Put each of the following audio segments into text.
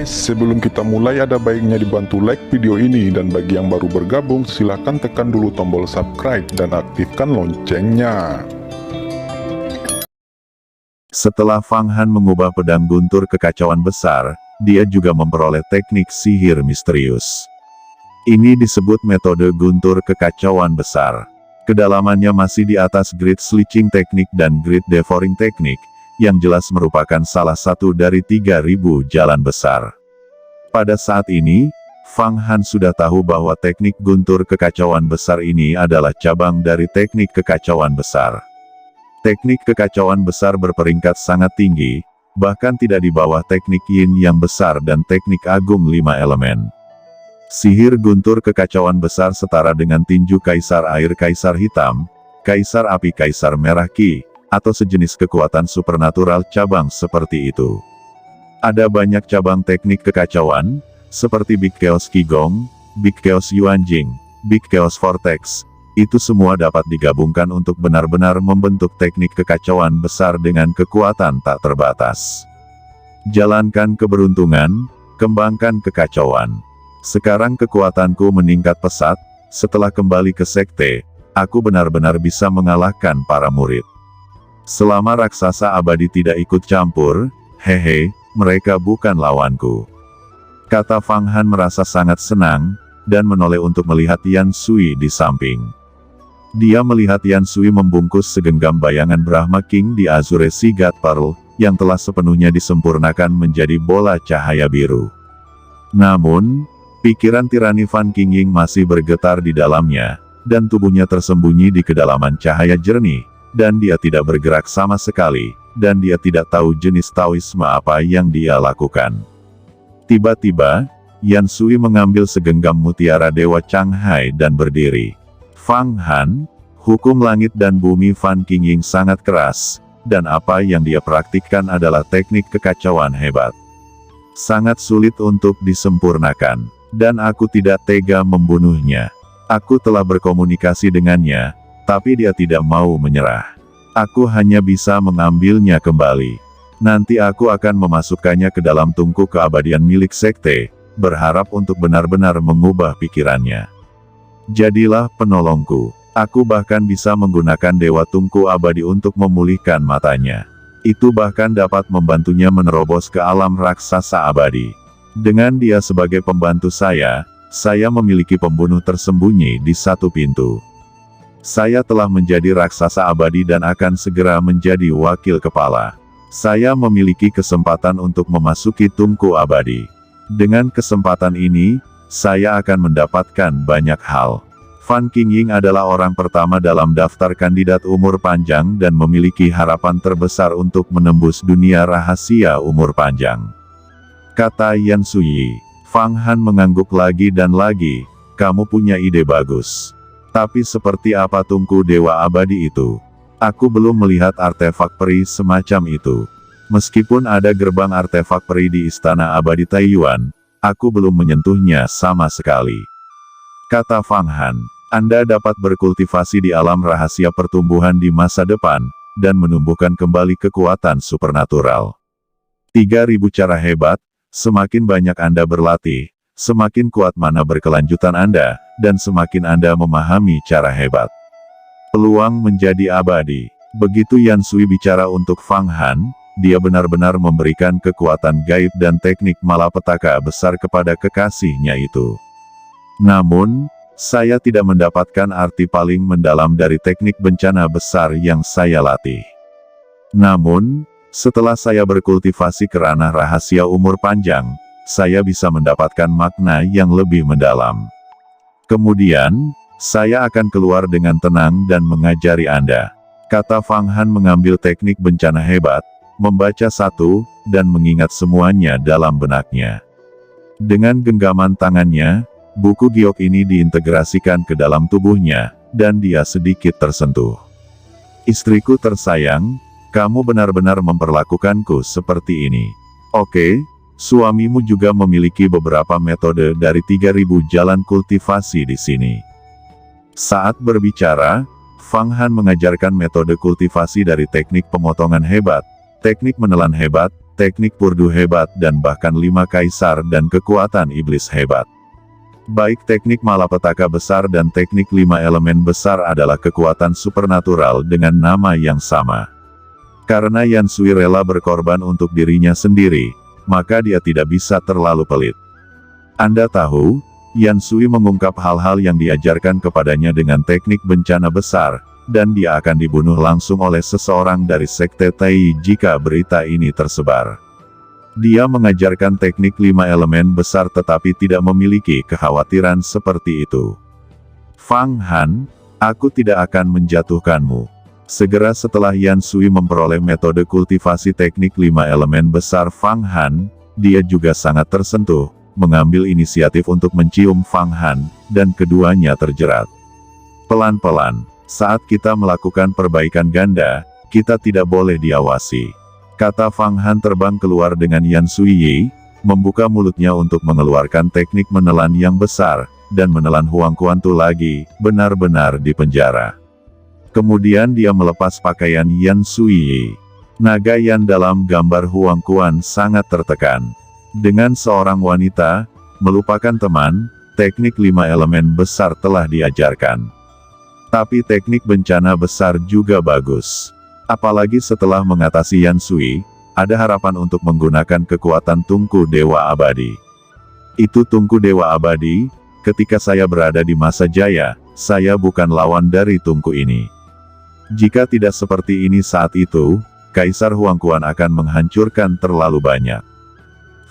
guys, sebelum kita mulai ada baiknya dibantu like video ini, dan bagi yang baru bergabung silahkan tekan dulu tombol subscribe dan aktifkan loncengnya. Setelah Fang Han mengubah pedang guntur kekacauan besar, dia juga memperoleh teknik sihir misterius. Ini disebut metode guntur kekacauan besar. Kedalamannya masih di atas Great Slicing Technique dan Great Devouring Technique, yang jelas merupakan salah satu dari 3.000 jalan besar. Pada saat ini, Fang Han sudah tahu bahwa teknik guntur kekacauan besar ini adalah cabang dari teknik kekacauan besar. Teknik kekacauan besar berperingkat sangat tinggi, bahkan tidak di bawah teknik yin yang besar dan teknik agung 5 elemen. Sihir guntur kekacauan besar setara dengan tinju kaisar air, kaisar hitam, kaisar api, kaisar merah Qi, atau sejenis kekuatan supernatural cabang seperti itu. Ada banyak cabang teknik kekacauan, seperti Big Chaos Qigong, Big Chaos Yuanjing, Big Chaos Vortex. Itu semua dapat digabungkan untuk benar-benar membentuk teknik kekacauan besar dengan kekuatan tak terbatas. Jalankan keberuntungan, kembangkan kekacauan. Sekarang kekuatanku meningkat pesat, setelah kembali ke sekte, aku benar-benar bisa mengalahkan para murid. Selama raksasa abadi tidak ikut campur, hehe, mereka bukan lawanku. Kata Fang Han merasa sangat senang, dan menoleh untuk melihat Yan Sui di samping. Dia melihat Yan Sui membungkus segenggam bayangan Brahma King di Azure Sea God Pearl, yang telah sepenuhnya disempurnakan menjadi bola cahaya biru. Namun, pikiran tirani Fan Qingying masih bergetar di dalamnya, dan tubuhnya tersembunyi di kedalaman cahaya jernih, dan dia tidak bergerak sama sekali, dan dia tidak tahu jenis Taoisme apa yang dia lakukan. Tiba-tiba, Yan Sui mengambil segenggam mutiara Dewa Changhai dan berdiri. Fang Han, hukum langit dan bumi Fan Qingying sangat keras, dan apa yang dia praktikkan adalah teknik kekacauan hebat. Sangat sulit untuk disempurnakan, dan aku tidak tega membunuhnya. Aku telah berkomunikasi dengannya, tapi dia tidak mau menyerah. Aku hanya bisa mengambilnya kembali. Nanti aku akan memasukkannya ke dalam tungku keabadian milik sekte, berharap untuk benar-benar mengubah pikirannya. Jadilah penolongku. Aku bahkan bisa menggunakan Dewa Tungku Abadi untuk memulihkan matanya. Itu bahkan dapat membantunya menerobos ke alam raksasa abadi. Dengan dia sebagai pembantu saya memiliki pembunuh tersembunyi di satu pintu. Saya telah menjadi raksasa abadi dan akan segera menjadi wakil kepala. Saya memiliki kesempatan untuk memasuki tungku abadi. Dengan kesempatan ini, saya akan mendapatkan banyak hal. Fan Qingying adalah orang pertama dalam daftar kandidat umur panjang dan memiliki harapan terbesar untuk menembus dunia rahasia umur panjang. Kata Yan Sui. Fang Han mengangguk lagi dan lagi, kamu punya ide bagus. Tapi seperti apa tungku dewa abadi itu? Aku belum melihat artefak peri semacam itu. Meskipun ada gerbang artefak peri di Istana Abadi Taiyuan, aku belum menyentuhnya sama sekali. Kata Fang Han, Anda dapat berkultivasi di alam rahasia pertumbuhan di masa depan, dan menumbuhkan kembali kekuatan supernatural. 3.000 cara hebat, semakin banyak Anda berlatih, semakin kuat mana berkelanjutan Anda, dan semakin Anda memahami cara hebat. Peluang menjadi abadi. Begitu Yan Sui bicara untuk Fang Han, dia benar-benar memberikan kekuatan gaib dan teknik malapetaka besar kepada kekasihnya itu. Namun, saya tidak mendapatkan arti paling mendalam dari teknik bencana besar yang saya latih. Namun, setelah saya berkultivasi ke ranah rahasia umur panjang, saya bisa mendapatkan makna yang lebih mendalam. Kemudian, saya akan keluar dengan tenang dan mengajari Anda. Kata Fang Han mengambil teknik bencana hebat, membaca satu, dan mengingat semuanya dalam benaknya. Dengan genggaman tangannya, buku giok ini diintegrasikan ke dalam tubuhnya, dan dia sedikit tersentuh. Istriku tersayang, kamu benar-benar memperlakukanku seperti ini. Oke. Suamimu juga memiliki beberapa metode dari 3.000 jalan kultivasi di sini. Saat berbicara, Fang Han mengajarkan metode kultivasi dari teknik pemotongan hebat, teknik menelan hebat, teknik purdu hebat dan bahkan 5 kaisar dan kekuatan iblis hebat. Baik teknik malapetaka besar dan teknik 5 elemen besar adalah kekuatan supernatural dengan nama yang sama. Karena Yan Sui rela berkorban untuk dirinya sendiri, maka dia tidak bisa terlalu pelit. Anda tahu, Yan Sui mengungkap hal-hal yang diajarkan kepadanya dengan teknik bencana besar, dan dia akan dibunuh langsung oleh seseorang dari Sekte Tai jika berita ini tersebar. Dia mengajarkan teknik 5 elemen besar tetapi tidak memiliki kekhawatiran seperti itu. Fang Han, aku tidak akan menjatuhkanmu. Segera setelah Yan Sui memperoleh metode kultivasi teknik 5 elemen besar Fang Han, dia juga sangat tersentuh, mengambil inisiatif untuk mencium Fang Han, dan keduanya terjerat. Pelan-pelan, saat kita melakukan perbaikan ganda, kita tidak boleh diawasi. Kata Fang Han terbang keluar dengan Yan Sui, membuka mulutnya untuk mengeluarkan teknik menelan yang besar, dan menelan Huang Kuantu lagi, benar-benar di penjara. Kemudian dia melepas pakaian Yan Sui. Naga Yan dalam gambar Huang Kuan sangat tertekan. Dengan seorang wanita, melupakan teman, teknik 5 elemen besar telah diajarkan. Tapi teknik bencana besar juga bagus. Apalagi setelah mengatasi Yan Sui, ada harapan untuk menggunakan kekuatan Tungku Dewa Abadi. Itu Tungku Dewa Abadi, ketika saya berada di masa jaya, saya bukan lawan dari Tungku ini. Jika tidak seperti ini saat itu, Kaisar Huang Kuan akan menghancurkan terlalu banyak.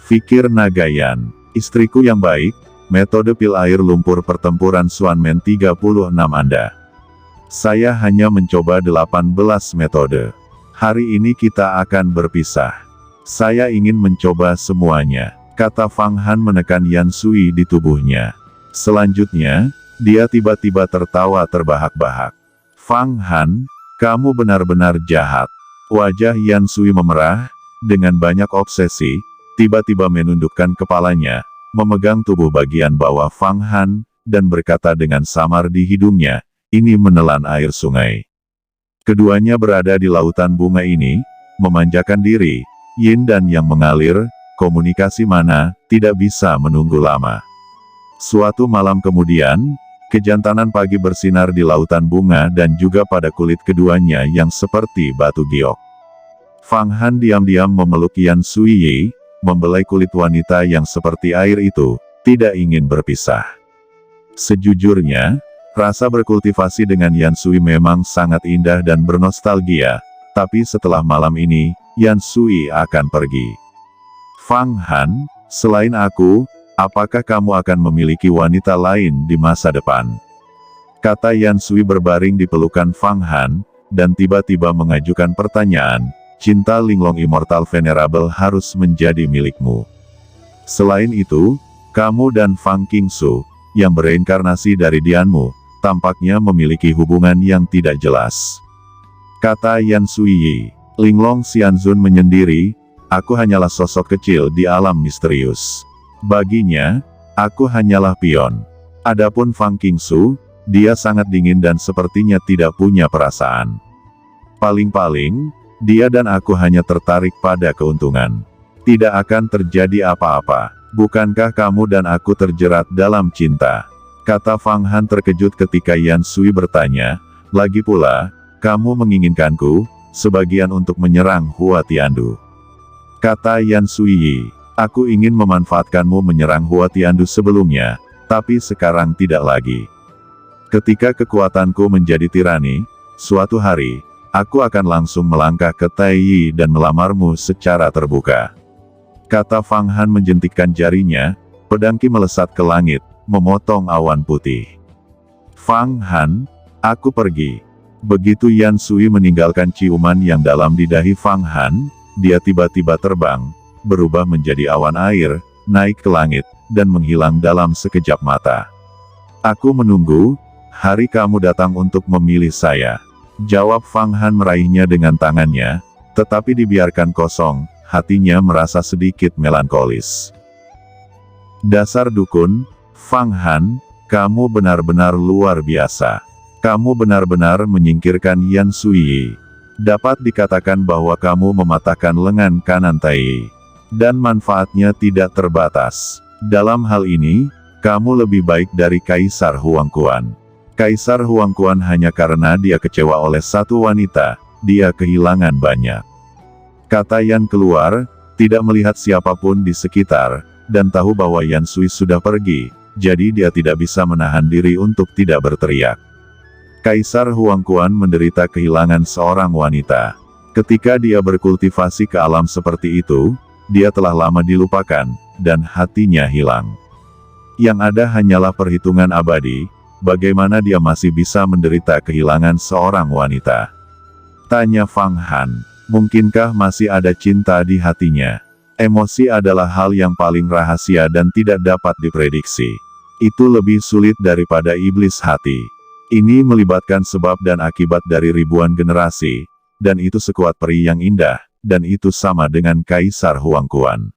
Fikir Naga Yan, istriku yang baik, metode pil air lumpur pertempuran Xuanmen 36 Anda. Saya hanya mencoba 18 metode. Hari ini kita akan berpisah. Saya ingin mencoba semuanya, kata Fang Han menekan Yan Sui di tubuhnya. Selanjutnya, dia tiba-tiba tertawa terbahak-bahak. Fang Han, kamu benar-benar jahat. Wajah Yan Sui memerah, dengan banyak obsesi, tiba-tiba menundukkan kepalanya, memegang tubuh bagian bawah Fang Han, dan berkata dengan samar di hidungnya, ini menelan air sungai. Keduanya berada di lautan bunga ini, memanjakan diri, yin dan yang mengalir, komunikasi mana, tidak bisa menunggu lama. Suatu malam kemudian, kejantanan pagi bersinar di lautan bunga dan juga pada kulit keduanya yang seperti batu giok. Fang Han diam-diam memeluk Yan Sui, membelai kulit wanita yang seperti air itu, tidak ingin berpisah. Sejujurnya, rasa berkultivasi dengan Yan Sui memang sangat indah dan bernostalgia, tapi setelah malam ini, Yan Sui akan pergi. Fang Han, selain aku, apakah kamu akan memiliki wanita lain di masa depan? Kata Yan Sui berbaring di pelukan Fang Han, dan tiba-tiba mengajukan pertanyaan, cinta Linglong Immortal Venerable harus menjadi milikmu. Selain itu, kamu dan Fang Qingsu, yang bereinkarnasi dari Dianmu, tampaknya memiliki hubungan yang tidak jelas. Kata Yan Sui. Linglong Xianzun menyendiri, aku hanyalah sosok kecil di alam misterius. Baginya, aku hanyalah pion. Adapun Fang Qingsu, dia sangat dingin dan sepertinya tidak punya perasaan. Paling-paling, dia dan aku hanya tertarik pada keuntungan. Tidak akan terjadi apa-apa. Bukankah kamu dan aku terjerat dalam cinta? Kata Fang Han terkejut ketika Yan Sui bertanya, lagi pula, kamu menginginkanku, sebagian untuk menyerang Hua Tiandu. Kata Yan Sui, aku ingin memanfaatkanmu menyerang Hua Tiandu sebelumnya, tapi sekarang tidak lagi. Ketika kekuatanku menjadi tirani, suatu hari, aku akan langsung melangkah ke Taiyi dan melamarmu secara terbuka. Kata Fang Han menjentikkan jarinya, pedang Qi melesat ke langit, memotong awan putih. Fang Han, aku pergi. Begitu Yan Sui meninggalkan ciuman yang dalam di dahi Fang Han, dia tiba-tiba terbang, berubah menjadi awan air, naik ke langit, dan menghilang dalam sekejap mata. Aku menunggu, hari kamu datang untuk memilih saya. Jawab Fang Han meraihnya dengan tangannya, tetapi dibiarkan kosong, hatinya merasa sedikit melankolis. Dasar dukun, Fang Han, kamu benar-benar luar biasa. Kamu benar-benar menyingkirkan Yan Sui. Dapat dikatakan bahwa kamu mematahkan lengan kanan Tai Yi. Dan manfaatnya tidak terbatas. Dalam hal ini, kamu lebih baik dari Kaisar Huangquan. Kaisar Huangquan hanya karena dia kecewa oleh satu wanita, dia kehilangan banyak. Kata Yan keluar, tidak melihat siapapun di sekitar, dan tahu bahwa Yan Sui sudah pergi, jadi dia tidak bisa menahan diri untuk tidak berteriak. Kaisar Huangquan menderita kehilangan seorang wanita. Ketika dia berkultivasi ke alam seperti itu, dia telah lama dilupakan, dan hatinya hilang. Yang ada hanyalah perhitungan abadi, bagaimana dia masih bisa menderita kehilangan seorang wanita. Tanya Fang Han, mungkinkah masih ada cinta di hatinya? Emosi adalah hal yang paling rahasia dan tidak dapat diprediksi. Itu lebih sulit daripada iblis hati. Ini melibatkan sebab dan akibat dari ribuan generasi, dan itu sekuat peri yang indah, dan itu sama dengan Kaisar Huangquan.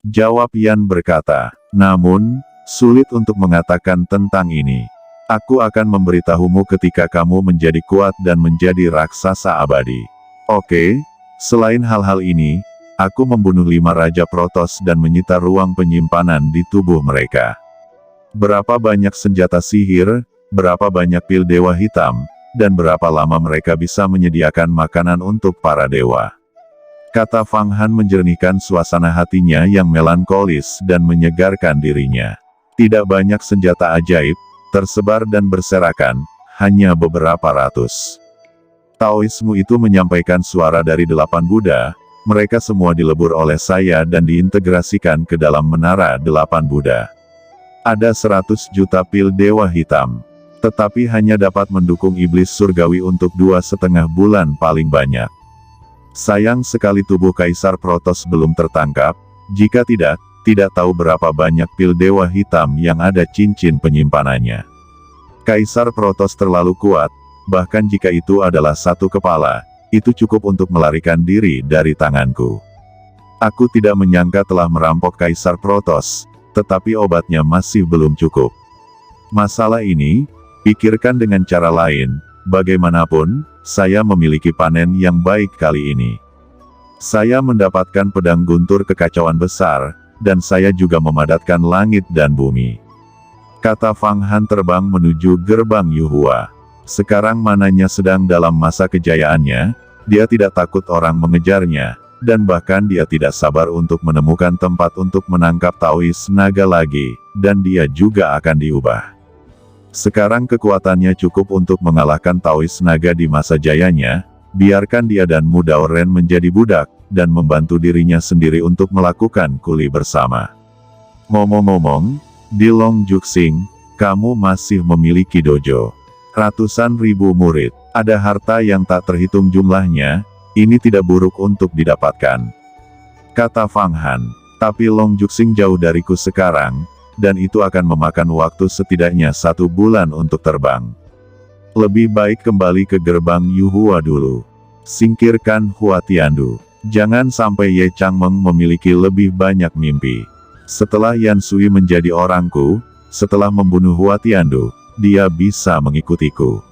Jawab Yan berkata, namun, sulit untuk mengatakan tentang ini. Aku akan memberitahumu ketika kamu menjadi kuat dan menjadi raksasa abadi. Oke, selain hal-hal ini, aku membunuh 5 Raja Protoss dan menyita ruang penyimpanan di tubuh mereka. Berapa banyak senjata sihir, berapa banyak pil dewa hitam, dan berapa lama mereka bisa menyediakan makanan untuk para dewa. Kata Fang Han menjernihkan suasana hatinya yang melankolis dan menyegarkan dirinya. Tidak banyak senjata ajaib, tersebar dan berserakan, hanya beberapa ratus. Taoisme itu menyampaikan suara dari 8 Buddha, mereka semua dilebur oleh saya dan diintegrasikan ke dalam menara 8 Buddha. Ada 100 juta pil dewa hitam. Tetapi hanya dapat mendukung iblis surgawi untuk 2,5 bulan paling banyak. Sayang sekali tubuh Kaisar Protoss belum tertangkap, jika tidak tahu berapa banyak pil dewa hitam yang ada cincin penyimpanannya. Kaisar Protoss terlalu kuat, bahkan jika itu adalah satu kepala, itu cukup untuk melarikan diri dari tanganku. Aku tidak menyangka telah merampok Kaisar Protoss, tetapi obatnya masih belum cukup. Masalah ini, pikirkan dengan cara lain, bagaimanapun, saya memiliki panen yang baik kali ini. Saya mendapatkan pedang guntur kekacauan besar, dan saya juga memadatkan langit dan bumi. Kata Fang Han terbang menuju gerbang Yuhua. Sekarang mananya sedang dalam masa kejayaannya, dia tidak takut orang mengejarnya, dan bahkan dia tidak sabar untuk menemukan tempat untuk menangkap Taois naga lagi, dan dia juga akan diubah. Sekarang kekuatannya cukup untuk mengalahkan Taois naga di masa jayanya, biarkan dia dan Mu Daoren menjadi budak, dan membantu dirinya sendiri untuk melakukan kuli bersama. Ngomong-ngomong, di Long Juxing, kamu masih memiliki dojo. Ratusan ribu murid, ada harta yang tak terhitung jumlahnya, ini tidak buruk untuk didapatkan. Kata Fang Han, tapi Long Juxing jauh dariku sekarang, dan itu akan memakan waktu setidaknya 1 bulan untuk terbang. Lebih baik kembali ke gerbang Yuhua dulu. Singkirkan Hua Tiandu. Jangan sampai Ye Changmeng memiliki lebih banyak mimpi. Setelah Yan Sui menjadi orangku, setelah membunuh Hua Tiandu, dia bisa mengikutiku.